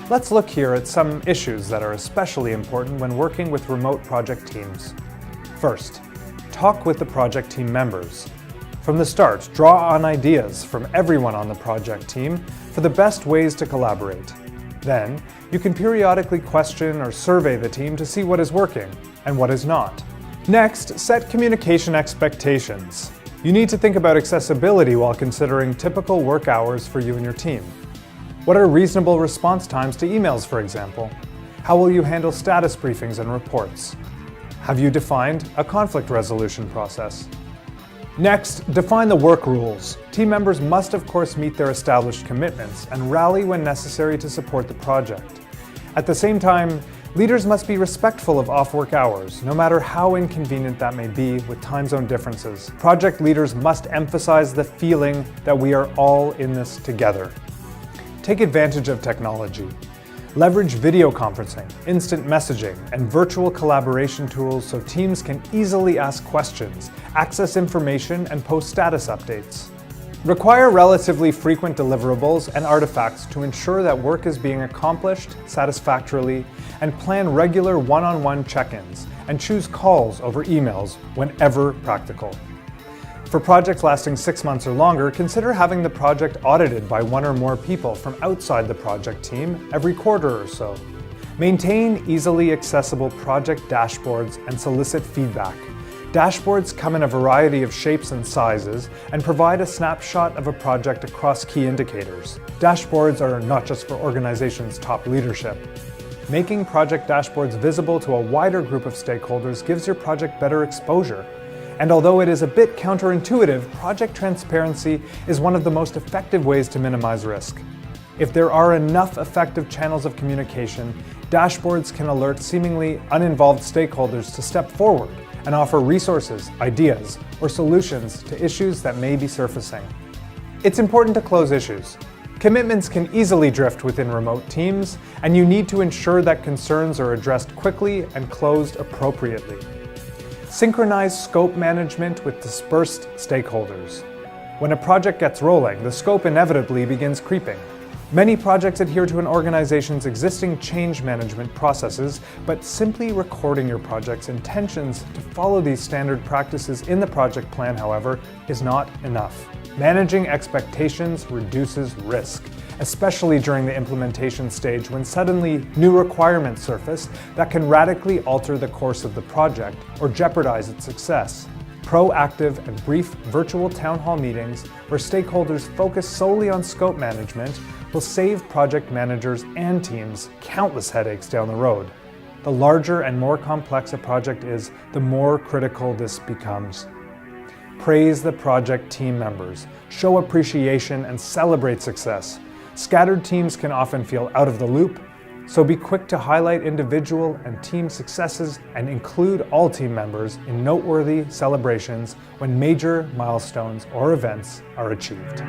Let's look here at some issues that are especially important when working with remote project teams. First, talk with the project team members. From the start, draw on ideas from everyone on the project team for the best ways to collaborate. Then, you can periodically question or survey the team to see what is working and what is not. Next, set communication expectations. You need to think about accessibility while considering typical work hours for you and your team. What are reasonable response times to emails, for example? How will you handle status briefings and reports? Have you defined a conflict resolution process? Next, define the work rules. Team members must, of course, meet their established commitments and rally when necessary to support the project. At the same time, leaders must be respectful of off-work hours, no matter how inconvenient that may be with time zone differences. Project leaders must emphasize the feeling that we are all in this together. Take advantage of technology. Leverage video conferencing, instant messaging, and virtual collaboration tools so teams can easily ask questions, access information, and post status updates. Require relatively frequent deliverables and artifacts to ensure that work is being accomplished satisfactorily, and plan regular one-on-one check-ins, and choose calls over emails whenever practical. For projects lasting 6 months or longer, consider having the project audited by one or more people from outside the project team every quarter or so. Maintain easily accessible project dashboards and solicit feedback. Dashboards come in a variety of shapes and sizes and provide a snapshot of a project across key indicators. Dashboards are not just for organizations' top leadership. Making project dashboards visible to a wider group of stakeholders gives your project better exposure. And although it is a bit counterintuitive, project transparency is one of the most effective ways to minimize risk. If there are enough effective channels of communication, dashboards can alert seemingly uninvolved stakeholders to step forward and offer resources, ideas, or solutions to issues that may be surfacing. It's important to close issues. Commitments can easily drift within remote teams, and you need to ensure that concerns are addressed quickly and closed appropriately. Synchronize scope management with dispersed stakeholders. When a project gets rolling, the scope inevitably begins creeping. Many projects adhere to an organization's existing change management processes, but simply recording your project's intentions to follow these standard practices in the project plan, however, is not enough. Managing expectations reduces risk, especially during the implementation stage when suddenly new requirements surface that can radically alter the course of the project or jeopardize its success. Proactive and brief virtual town hall meetings where stakeholders focus solely on scope management will save project managers and teams countless headaches down the road. The larger and more complex a project is, the more critical this becomes. Praise the project team members, show appreciation, and celebrate success. Scattered teams can often feel out of the loop, so be quick to highlight individual and team successes and include all team members in noteworthy celebrations when major milestones or events are achieved.